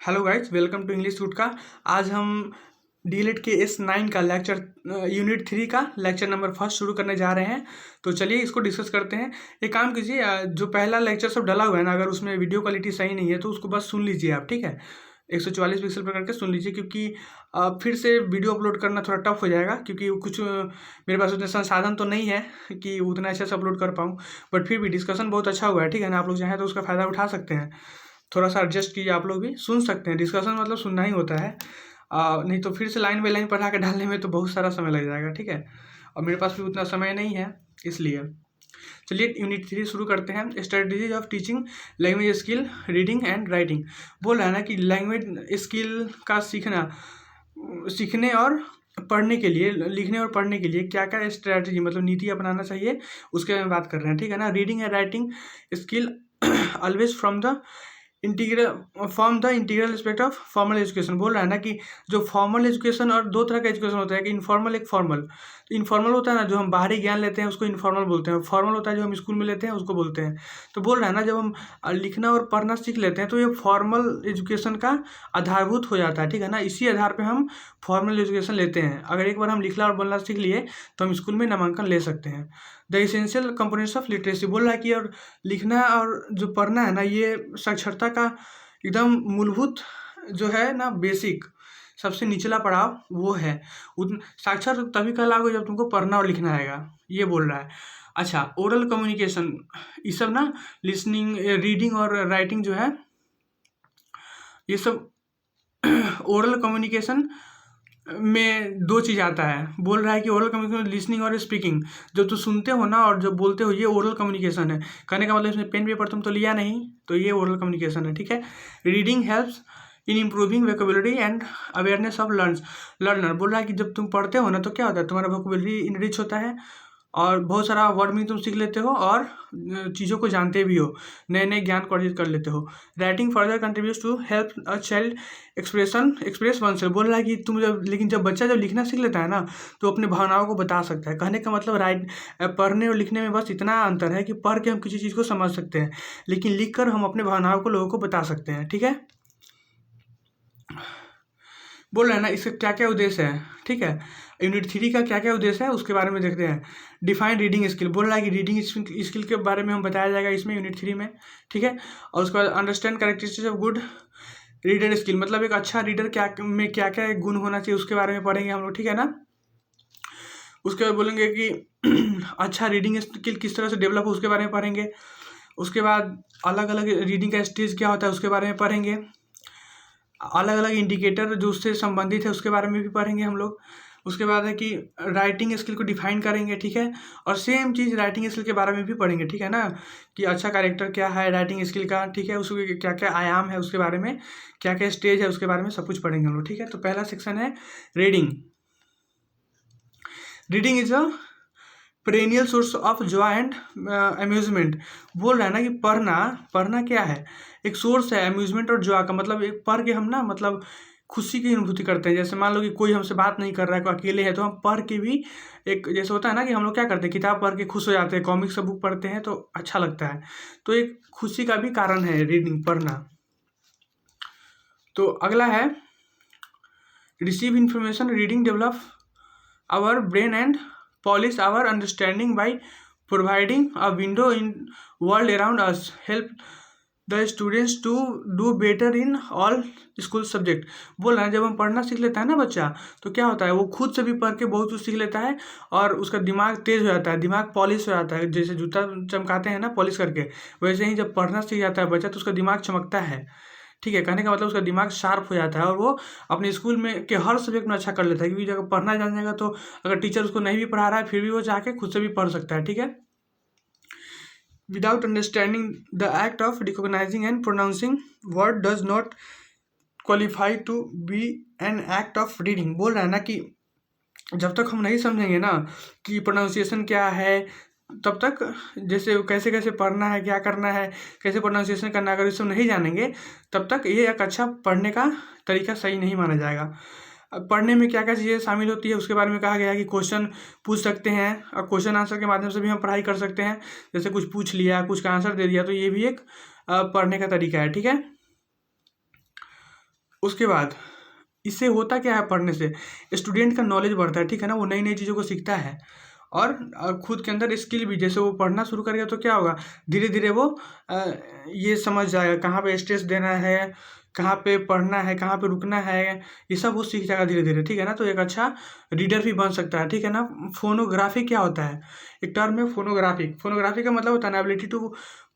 Hello guys, welcome to English root का। आज हम डीएलएड के S9 का लेक्चर यूनिट 3 का लेक्चर नंबर फर्स्ट शुरू करने जा रहे हैं। तो चलिए इसको डिस्कस करते हैं। एक काम कीजिए, जो पहला लेक्चर सब डला हुआ है ना, अगर उसमें वीडियो क्वालिटी सही नहीं है तो उसको बस सुन लीजिए आप, ठीक है। 144 पिक्सल पर करके सुन लीजिए, क्योंकि फिर से वीडियो अपलोड करना थोड़ा टफ हो जाएगा, क्योंकि कुछ मेरे पास उतने संसाधन तो नहीं है कि उतना अच्छे से अपलोड कर पाऊँ। बट फिर भी डिस्कशन बहुत अच्छा हुआ है, ठीक है ना। आप लोग चाहें तो उसका फ़ायदा उठा सकते हैं। थोड़ा सा एडजस्ट कीजिए, आप लोग भी सुन सकते हैं। डिस्कशन मतलब सुनना ही होता है। नहीं तो फिर से लाइन बाई लाइन पढ़ा के डालने में तो बहुत सारा समय लग जाएगा, ठीक है। और मेरे पास भी उतना समय नहीं है, इसलिए चलिए यूनिट 3 शुरू करते हैं। Strategies of teaching language skill reading and writing. बोल रहा है ना कि लैंग्वेज स्किल का सीखने और पढ़ने के लिए, लिखने और पढ़ने के लिए क्या क्या स्ट्रैटेजी मतलब नीति अपनाना चाहिए, उसके बारे में बात कर रहे हैं, ठीक है ना। Reading and writing skill always form the integral aspect of formal education. बोल रहा है ना कि जो फॉर्मल एजुकेशन, और दो तरह का एजुकेशन होता है कि इनफॉर्मल एक फॉर्मल। तो इनफॉर्मल होता है ना, जो हम बाहरी ज्ञान लेते हैं उसको इनफॉर्मल बोलते हैं। फॉर्मल होता है जो हम स्कूल में लेते हैं उसको बोलते हैं। तो बोल रहा है ना, जब हम लिखना और पढ़ना सीख लेते हैं तो ये फॉर्मल एजुकेशन का आधारभूत हो जाता है, ठीक है ना। इसी आधार पर हम फॉर्मल एजुकेशन लेते हैं। अगर एक बार हम लिखना और बोलना सीख लिए तो हम स्कूल में नामांकन ले सकते हैं। The essential components of literacy. बोल रहा है कि और लिखना और जो पढ़ना है ना, ये साक्षरता का एकदम मूलभूत जो है ना, बेसिक सबसे निचला पड़ाव वो है। साक्षर तभी कहलाओगे जब तुमको पढ़ना और लिखना आएगा, ये बोल रहा है। अच्छा, ओरल कम्युनिकेशन, ये सब ना, लिसनिंग, रीडिंग और राइटिंग जो है, ये सब ओरल कम्युनिकेशन में दो चीज़ आता है। बोल रहा है कि ओरल कम्युनिकेशन लिसनिंग और स्पीकिंग, जो तुम सुनते हो ना और जो बोलते हो, ये ओरल कम्युनिकेशन है। कहने का मतलब इसमें पेन पेपर तुम तो लिया नहीं, तो ये ओरल कम्युनिकेशन है, ठीक है। Reading helps in improving vocabulary and awareness of learner. बोल रहा है कि जब तुम पढ़ते हो ना तो क्या होता है, तुम्हारा वोकेबुलरी इनरिच होता है और बहुत सारा वर्ड में तुम सीख लेते हो और चीज़ों को जानते भी हो, नए नए ज्ञान को अर्जित कर लेते हो। Writing further contributes to help a child express oneself. बोल रहा है कि तुम जब बच्चा जब लिखना सीख लेता है ना तो अपने भावनाओं को बता सकता है। कहने का मतलब पढ़ने और लिखने में बस इतना अंतर है कि पढ़ के हम किसी चीज़ को समझ सकते हैं, लेकिन लिख कर हम अपने भावनाओं को लोगों को बता सकते हैं, ठीक है। बोल रहे हैं ना, इसका क्या क्या उद्देश्य है, ठीक है। यूनिट 3 का क्या क्या उद्देश्य है उसके बारे में देखते हैं। Define reading skill. बोल रहा है कि रीडिंग स्किल के बारे में हम बताया जाएगा इसमें यूनिट 3 में, ठीक है। और उसके बाद understand characteristics of good reader skill, मतलब एक अच्छा रीडर क्या क्या गुण होना चाहिए उसके बारे में पढ़ेंगे हम लोग, ठीक है ना। उसके बाद बोलेंगे कि अच्छा रीडिंग स्किल किस तरह से डेवलप हो उसके बारे में पढ़ेंगे। उसके बाद अलग अलग रीडिंग का स्टेज क्या होता है उसके बारे में पढ़ेंगे। अलग अलग इंडिकेटर जो उससे संबंधित है उसके बारे में भी पढ़ेंगे हम लोग। उसके बाद है कि राइटिंग स्किल को डिफाइन करेंगे, ठीक है। और सेम चीज़ राइटिंग स्किल के बारे में भी पढ़ेंगे, ठीक है ना, कि अच्छा कैरेक्टर क्या है राइटिंग स्किल का, ठीक है। उसके क्या क्या आयाम है उसके बारे में, क्या क्या स्टेज है उसके बारे में सब कुछ पढ़ेंगे हम लोग, ठीक है। तो पहला सेक्शन है reading. Reading is a perennial source of Joy and amusement. बोल रहा है ना कि पढ़ना क्या है, एक सोर्स है अम्यूजमेंट और जॉय का। मतलब एक पढ़ के हम ना, मतलब खुशी की अनुभूति करते हैं। जैसे मान लो कि कोई हमसे बात नहीं कर रहा है, कोई अकेले है, तो हम पढ़ के भी एक, जैसे होता है ना कि हम लोग क्या करते हैं, किताब पढ़ के खुश हो जाते हैं, कॉमिक्स का बुक पढ़ते हैं तो अच्छा लगता है। तो एक खुशी का भी कारण है रीडिंग, पढ़ना। तो अगला है receive information. Reading develop our brain and polish our understanding by providing a window in world around us, help the students to do better in all school subject। बोल रहा है जब हम पढ़ना सीख लेता है ना बच्चा, तो क्या होता है, वो खुद से भी पढ़ के बहुत कुछ सीख लेता है और उसका दिमाग तेज हो जाता है, दिमाग पॉलिश हो जाता है। जैसे जूता चमकाते हैं ना पॉलिश करके, वैसे ही जब पढ़ना सीख जाता है बच्चा तो उसका दिमाग चमकता है, ठीक है। कहने का मतलब उसका दिमाग शार्प हो जाता है और वो अपने स्कूल में के हर सब्जेक्ट में अच्छा कर लेता है, क्योंकि जब पढ़ना जान जाएगा तो अगर टीचर उसको नहीं भी पढ़ा रहा है फिर भी वो जाके खुद से भी पढ़ सकता है, ठीक है। Without understanding the act of recognising and pronouncing word does not qualify to be an act of reading. बोल रहा है ना कि जब तक हम नहीं समझेंगे ना कि प्रोनाउंसिएशन क्या है, तब तक जैसे कैसे कैसे पढ़ना है, क्या करना है, कैसे प्रोनाउंसिएशन करना है, अगर इसको नहीं जानेंगे तब तक ये एक अच्छा पढ़ने का तरीका सही नहीं माना जाएगा। अब पढ़ने में क्या क्या चीज़ें शामिल होती है उसके बारे में कहा गया है कि क्वेश्चन पूछ सकते हैं और क्वेश्चन आंसर के माध्यम से भी हम पढ़ाई कर सकते हैं। जैसे कुछ पूछ लिया, कुछ का आंसर दे दिया, तो ये भी एक पढ़ने का तरीका है, ठीक है। उसके बाद इससे होता क्या है, पढ़ने से स्टूडेंट का नॉलेज बढ़ता है, ठीक है ना, वो नई नई चीज़ों को सीखता है और खुद के अंदर स्किल भी, जैसे वो पढ़ना शुरू करेगा तो क्या होगा, धीरे धीरे वो ये समझ जाएगा कहाँ पे स्ट्रेस देना है, कहाँ पे पढ़ना है, कहाँ पे रुकना है, ये सब वो सीख जाएगा धीरे धीरे, ठीक है ना। तो एक अच्छा रीडर भी बन सकता है, ठीक है ना। फोनोग्राफी क्या होता है, एक टर्म है फोनोग्राफी। फोनोग्राफी का मतलब होता है ना ability to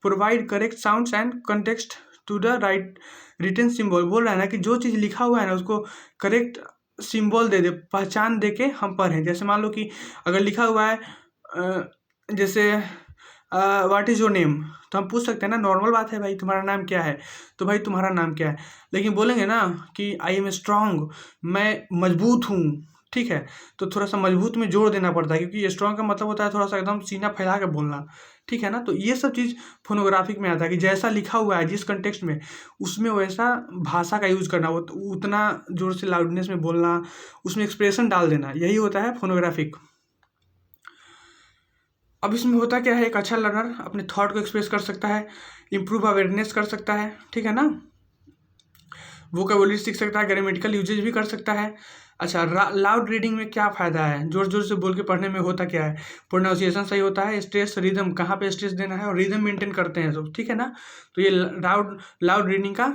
provide correct sounds and context to the right written symbol. बोल रहा है ना कि जो चीज़ लिखा हुआ है ना उसको करेक्ट सिंबल दे दे, पहचान दे के हम पढ़ें। जैसे मान लो कि अगर लिखा हुआ है जैसे व्हाट इज़ योर नेम, तो हम पूछ सकते हैं ना, नॉर्मल बात है भाई तुम्हारा नाम क्या है, तो भाई तुम्हारा नाम क्या है। लेकिन बोलेंगे ना कि आई एम स्ट्रांग, मैं मजबूत हूँ, ठीक है, तो थोड़ा सा मजबूत में जोर देना पड़ता है, क्योंकि स्ट्रांग का मतलब होता है थोड़ा सा एकदम सीना फैला के बोलना, ठीक है ना। तो ये सब चीज़ फोनोग्राफिक में आता है कि जैसा लिखा हुआ है जिस कंटेक्स्ट में, उसमें वैसा भाषा का यूज़ करना, वो उतना जोर से लाउडनेस में बोलना, उसमें एक्सप्रेशन डाल देना, यही होता है फोनोग्राफिक। अब इसमें होता क्या है, एक अच्छा लर्नर अपने थॉट को एक्सप्रेस कर सकता है, इम्प्रूव अवेयरनेस कर सकता है, ठीक है ना, वोकैबुलरी सीख सकता है, ग्रामेटिकल यूजेज भी कर सकता है। अच्छा, लाउड रीडिंग में क्या फ़ायदा है, जोर जोर से बोल के पढ़ने में होता क्या है, प्रोनाउंसिएशन सही होता है, स्ट्रेस रिदम, कहाँ पे स्ट्रेस देना है और रिदम मेंटेन करते हैं सब, ठीक है ना। तो ये लाउड लाउड रीडिंग का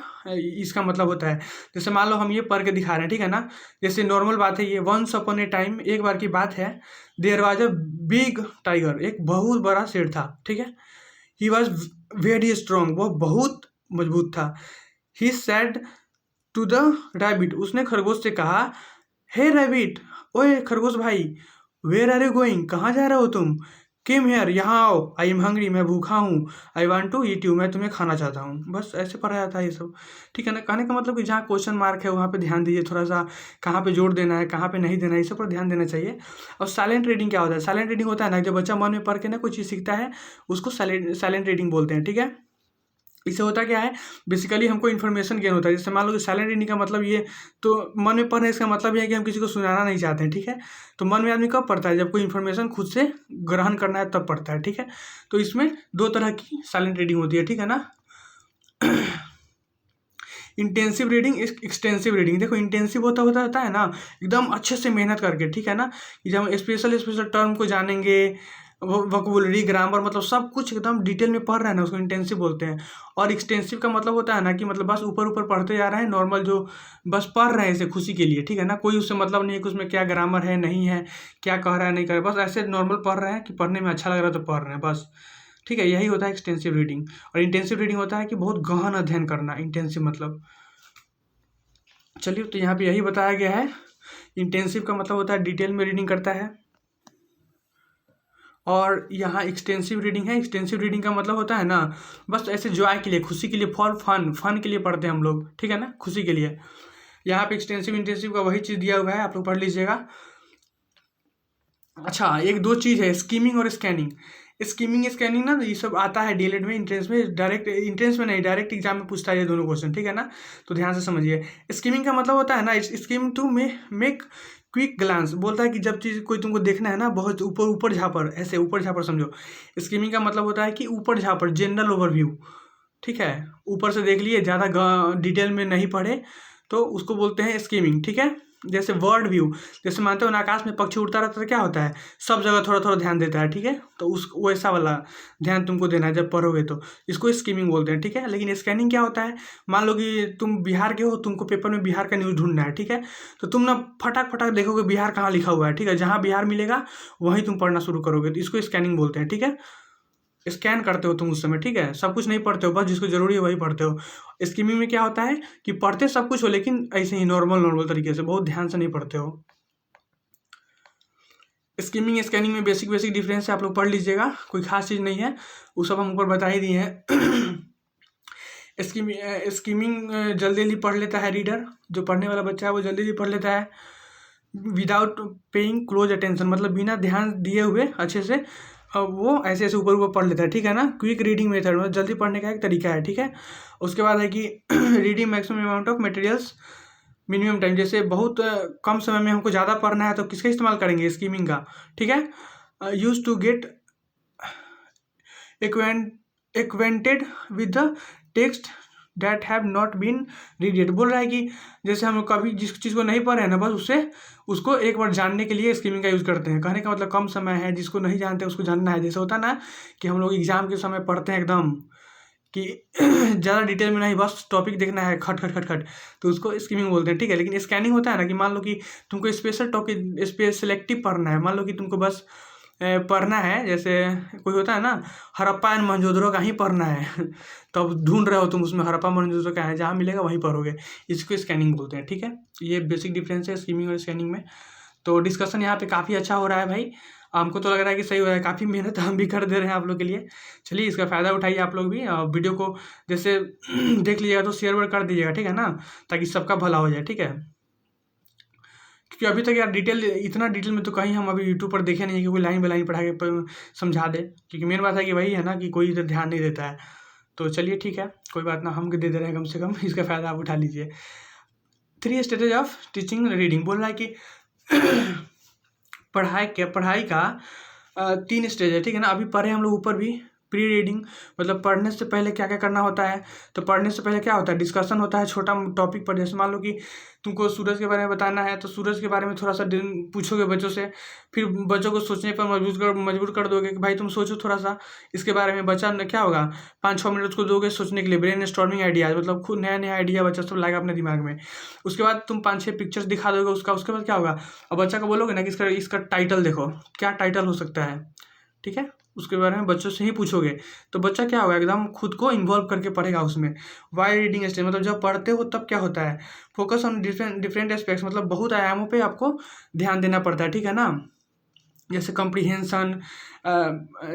इसका मतलब होता है, जैसे मान लो हम ये पढ़ के दिखा रहे हैं, ठीक है ना, जैसे नॉर्मल बात है ये, वंस अपॉन ए टाइम, एक बार की बात है, there was a big tiger, एक बहुत बड़ा शेर था, ठीक है, ही वॉज वेरी स्ट्रॉन्ग, वो बहुत मजबूत था। He said to the rabbit, उसने खरगोश से कहा, हे रैबिट, ओए खरगोश भाई, वेयर आर यू गोइंग, कहाँ जा रहे हो तुम, केम हेयर, यहाँ आओ, आई एम हंग्री, मैं भूखा हूँ, I want to eat you, मैं तुम्हें खाना चाहता हूँ। बस ऐसे पढ़ा जाता है ये सब, ठीक है ना। कहने का मतलब कि जहाँ क्वेश्चन मार्क है वहाँ पे ध्यान दीजिए थोड़ा सा, कहाँ पे जोड़ देना है, कहाँ पे नहीं देना है, इस सब पर ध्यान देना चाहिए। और साइलेंट रीडिंग क्या होता है, साइलेंट रीडिंग होता है ना, जब बच्चा मन में पढ़ के ना कोई चीज़ सीखता है, उसको साइलेंट रीडिंग बोलते हैं, ठीक है। इससे होता क्या है, बेसिकली हमको इन्फॉर्मेशन गेन होता है। जैसे मान लो कि साइलेंट रीडिंग का मतलब ये, तो मन में पढ़ना, इसका मतलब ये है कि हम किसी को सुनाना नहीं चाहते हैं, ठीक है। तो मन में आदमी कब पढ़ता है, जब कोई इन्फॉर्मेशन खुद से ग्रहण करना है तब पढ़ता है, ठीक है। तो इसमें दो तरह की साइलेंट रीडिंग होती है, ठीक है ना। Intensive reading, extensive reading. देखो इंटेंसिव होता है ना एकदम अच्छे से मेहनत करके, ठीक है ना, कि जब स्पेशल टर्म को जानेंगे, वोकैबुलरी, ग्रामर, मतलब सब कुछ एकदम डिटेल में पढ़ रहे हैं ना, उसको इंटेंसिव बोलते हैं। और एक्सटेंसिव का मतलब होता है ना कि मतलब बस ऊपर ऊपर पढ़ते जा रहे हैं, नॉर्मल जो बस पढ़ रहे हैं इसे खुशी के लिए, ठीक है ना, कोई उससे मतलब नहीं है कि उसमें क्या ग्रामर है नहीं है, क्या कह रहा है नहीं कर रहा है, बस ऐसे नॉर्मल पढ़ रहे हैं कि पढ़ने में अच्छा लग रहा है तो पढ़ रहे हैं बस, ठीक है। यही होता है एक्सटेंसिव रीडिंग। और इंटेंसिव रीडिंग होता है कि बहुत गहन अध्ययन करना, इंटेंसिव मतलब। चलिए, तो यहाँ पे यही बताया गया है। इंटेंसिव का मतलब होता है डिटेल में रीडिंग करता है, और यहाँ एक्सटेंसिव रीडिंग है। एक्सटेंसिव रीडिंग का मतलब होता है ना बस ऐसे जॉय के लिए, खुशी के लिए, फॉर फन के लिए पढ़ते हैं हम लोग, ठीक है ना, खुशी के लिए। यहाँ पे एक्सटेंसिव इंटेंसिव का वही चीज़ दिया हुआ है, आप लोग पढ़ लीजिएगा। अच्छा, एक दो चीज़ है, स्कीमिंग और स्कैनिंग। स्कैनिंग ना ये सब आता है डीएलएड में, इंट्रेंस में, डायरेक्ट इंट्रेंस में नहीं, डायरेक्ट एग्जाम में पूछता है ये दोनों क्वेश्चन, ठीक है ना। तो ध्यान से समझिए। स्कीमिंग का मतलब होता है ना, skim to make quick glance, बोलता है कि जब चीज़ कोई तुमको देखना है ना बहुत ऊपर ऊपर झापर, ऐसे ऊपर झापर समझो। स्कीमिंग का मतलब होता है कि ऊपर झापर, जनरल ओवरव्यू, ठीक है, ऊपर से देख लिए, ज़्यादा डिटेल में नहीं पढ़े, तो उसको बोलते हैं स्कीमिंग, ठीक है। जैसे वर्ड व्यू, जैसे मानते हो ना आकाश में पक्षी उड़ता रहता है, क्या होता है, सब जगह थोड़ा थोड़ा ध्यान देता है, ठीक है। तो उस वैसा वाला ध्यान तुमको देना है जब पढ़ोगे, तो इसको स्कीमिंग बोलते हैं, ठीक है। लेकिन स्कैनिंग क्या होता है, मान लो कि तुम बिहार के हो, तुमको पेपर में बिहार का न्यूज़ ढूंढना है, ठीक है, तो तुम ना फटाक फटाक देखोगे बिहार कहाँ लिखा हुआ है, ठीक है, जहाँ बिहार मिलेगा वहीं तुम पढ़ना शुरू करोगे, तो इसको स्कैनिंग बोलते हैं, ठीक है। स्कैन करते हो तुम उस समय, ठीक है, सब कुछ नहीं पढ़ते हो, बस जिसको जरूरी है वही पढ़ते हो। स्कीमिंग में क्या होता है कि पढ़ते सब कुछ हो, लेकिन ऐसे ही नॉर्मल नॉर्मल तरीके से, बहुत ध्यान से नहीं पढ़ते हो। स्कीमिंग स्कैनिंग में बेसिक बेसिक डिफरेंस है, आप लोग पढ़ लीजिएगा, कोई खास चीज़ नहीं है, वो सब हम ऊपर बता ही दिए हैं। स्कीमिंग जल्दी जल्दी पढ़ लेता है रीडर, जो पढ़ने वाला बच्चा है वो जल्दी जल्दी पढ़ लेता है, विदाउट पेइंग क्लोज अटेंशन, मतलब बिना ध्यान दिए हुए अच्छे से वो ऐसे ऐसे ऊपर ऊपर पढ़ लेता है, ठीक है ना। क्विक रीडिंग मेथड, मतलब जल्दी पढ़ने का एक तरीका है, ठीक है। उसके बाद है कि reading maximum amount of materials minimum time, जैसे बहुत कम समय में हमको ज़्यादा पढ़ना है तो किसका इस्तेमाल करेंगे, स्कीमिंग का, ठीक है। Use to get acquainted with the text that have not been read yet. बोल रहा है कि जैसे हम लोग कभी जिस चीज़ को नहीं पढ़े हैं ना, बस उसको एक बार जानने के लिए स्किमिंग का यूज़ करते हैं। कहने का मतलब कम समय है, जिसको नहीं जानते उसको जानना है। जैसे होता है ना कि हम लोग एग्ज़ाम के समय पढ़ते हैं एकदम कि ज़्यादा डिटेल में नहीं, बस टॉपिक देखना है खट खट खट खट, तो उसको स्किमिंग बोलते हैं, ठीक है। लेकिन स्कैनिंग होता है ना कि मान लो कि तुमको स्पेशल टॉपिक सेलेक्टिव पढ़ना है। मान लो कि तुमको बस पढ़ना है, जैसे कोई होता है ना हड़प्पा एंड मोहनजोदड़ो का ही पढ़ना है तो अब ढूंढ रहे हो तुम उसमें हड़प्पा मोहनजोदड़ो का है, जहाँ मिलेगा वहीं पढ़ोगे, इसको स्कैनिंग बोलते हैं, ठीक है। ये बेसिक डिफरेंस है स्किमिंग और स्कैनिंग में। तो डिस्कशन यहाँ पे काफ़ी अच्छा हो रहा है भाई, हमको तो लग रहा है कि सही हो रहा है, काफ़ी मेहनत हम भी कर दे रहे हैं आप लोग के लिए। चलिए इसका फ़ायदा उठाइए आप लोग भी, वीडियो को जैसे देख लीजिएगा तो शेयर वेयर कर दीजिएगा, ठीक है ना, ताकि सबका भला हो जाए, ठीक है। क्योंकि अभी तक यार इतना डिटेल में तो कहीं हम अभी यूट्यूब पर देखे नहीं है कि कोई लाइन बाय लाइन पढ़ा के समझा दे। क्योंकि मेन बात है कि वही है ना कि कोई इधर ध्यान नहीं देता है। तो चलिए ठीक है, कोई बात ना, हम दे दे रहे हैं कम से कम, इसका फ़ायदा आप उठा लीजिए। 3 स्टेजेज ऑफ टीचिंग रीडिंग बोल रहा है कि पढ़ाई का 3 स्टेज है, ठीक है ना। अभी पढ़े हम लोग ऊपर भी प्री रीडिंग, मतलब पढ़ने से पहले क्या क्या करना होता है। तो पढ़ने से पहले क्या होता है, डिस्कशन होता है छोटा टॉपिक पर। जैसे मान लो कि तुमको सूरज के बारे में बताना है, तो सूरज के बारे में थोड़ा सा पूछोगे बच्चों से, फिर बच्चों को सोचने पर मजबूर कर दोगे कि भाई तुम सोचो थोड़ा सा इसके बारे में। बच्चा क्या होगा, 5-6 मिनट उसको दोगे सोचने के लिए, ब्रेन स्टॉर्मिंग आइडियाज, मतलब खुद नया नया आइडिया बच्चा सब लाएगा अपने दिमाग में। उसके बाद तुम 5-6 पिक्चर्स दिखा दोगे उसका, उसके बाद क्या होगा, अब बच्चा को बोलोगे ना कि इसका टाइटल देखो, क्या टाइटल हो सकता है, ठीक है। उसके बारे में बच्चों से ही पूछोगे, तो बच्चा क्या होगा, एकदम खुद को इन्वॉल्व करके पढ़ेगा उसमें। वाई रीडिंग स्टेज, मतलब जब पढ़ते हो तब क्या होता है, फोकस ऑन डिफरेंट एस्पेक्ट्स, मतलब बहुत आयामों पे आपको ध्यान देना पड़ता है, ठीक है ना। जैसे कॉम्प्रिहेंशन,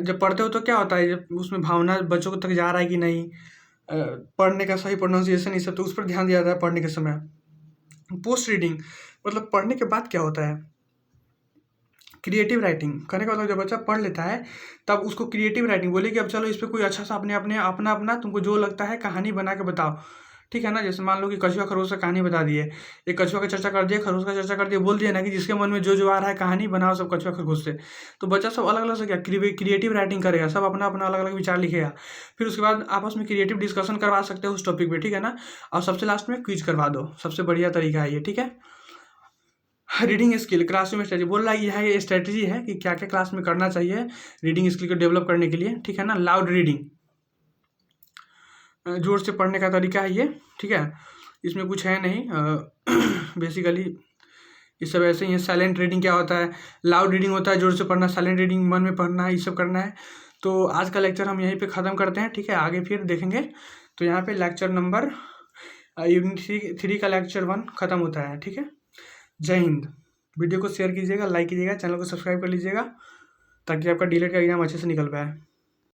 जब पढ़ते हो तो क्या होता है, जब उसमें भावना बच्चों तक जा रहा है कि नहीं, पढ़ने का सही प्रोनाउंसिएशन, ये सब तो उस पर ध्यान दिया जाता है पढ़ने के समय। पोस्ट रीडिंग मतलब पढ़ने के बाद क्या होता है, क्रिएटिव राइटिंग। करने का मतलब जब बच्चा पढ़ लेता है तब उसको क्रिएटिव राइटिंग बोले कि अब चलो इस पर कोई अच्छा सा अपना तुमको जो लगता है कहानी बना के बताओ, ठीक है ना। जैसे मान लो कि कछुआ खरगोश का कहानी बता दिए, एक कछुआ का चर्चा कर दिए, खरगोश का चर्चा कर दिए, बोल दिए ना कि जिसके मन में जो आ रहा है कहानी बनाओ सब कछुआ खरगोश से। तो बच्चा सब अलग अलग से क्या क्रिएटिव राइटिंग करेगा, सब अपना अपना अलग अलग विचार लिखेगा। फिर उसके बाद आपस में क्रिएटिव डिस्कशन करवा सकते हो उस टॉपिक पे, ठीक है ना। और सबसे लास्ट में क्विज करवा दो, सबसे बढ़िया तरीका है ये, ठीक है। रीडिंग स्किल क्लासरूम स्ट्रेटजी बोल रहा है, यह ये स्ट्रेटजी है कि क्या क्या क्लास में करना चाहिए रीडिंग स्किल को डेवलप करने के लिए, ठीक है ना। लाउड रीडिंग, जोर से पढ़ने का तरीका है ये, ठीक है। इसमें कुछ है नहीं, बेसिकली ये सब ऐसे ही है। साइलेंट रीडिंग क्या होता है, लाउड रीडिंग होता है जोर से पढ़ना, साइलेंट रीडिंग मन में पढ़ना है, ये सब करना है। तो आज का लेक्चर हम यहीं पे ख़त्म करते हैं, ठीक है, आगे फिर देखेंगे। तो यहाँ पे लेक्चर नंबर यूनिट 3 का लेक्चर 1 ख़त्म होता है, ठीक है। जय हिंद। वीडियो को शेयर कीजिएगा, लाइक कीजिएगा, चैनल को सब्सक्राइब कर लीजिएगा, ताकि आपका डीलेट का एग्जाम अच्छे से निकल पाए।